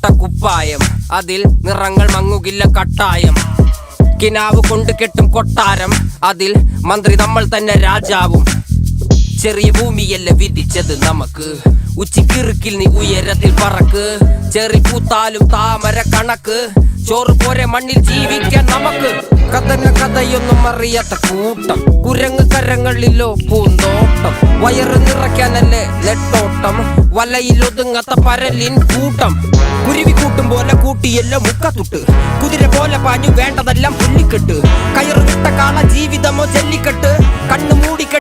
ഇട്ട കുപ്പായം, അതിൽ നിറങ്ങൾ മങ്ങുകില്ല കട്ടായം. കിനാവ് കൊണ്ട് കെട്ടും കൊട്ടാരം, അതിൽ മന്ത്രി നമ്മൾ തന്നെ രാജാവും. ചെറിയ ഭൂമിയല്ല വിധിച്ചത് നമുക്ക്, ഉച്ചിക്കിറുക്കിൽ നീ ഉയരത്തിൽ പറക്ക്. ചെറി പൂത്താലും താമര കണക്ക്, ചോറ് പോരെ മണ്ണിൽ ജീവിക്കാൻ നമുക്ക്. കഥയൊന്നും അറിയാത്ത കൂട്ടം, കുരങ്ങ് കരങ്ങളിലോ പൂന്തോട്ടം. വയറ് നിറയ്ക്കാനല്ലേ നെട്ടോട്ടം, വലയിൽ ഒതുങ്ങാത്ത പരലിൻ കൂട്ടം. കുരുവി കൂട്ടും പോലെ കൂട്ടിയെല്ലാം മുക്കത്തുട്ട്, കുതിര പോലെ പാഞ്ഞു വേണ്ടതെല്ലാം പുല്ലിക്കെട്ട്. കയറ് വിട്ട കാള ജീവിതമോ ജല്ലിക്കെട്ട്, കണ്ണു മൂടിക്കെട്ട്.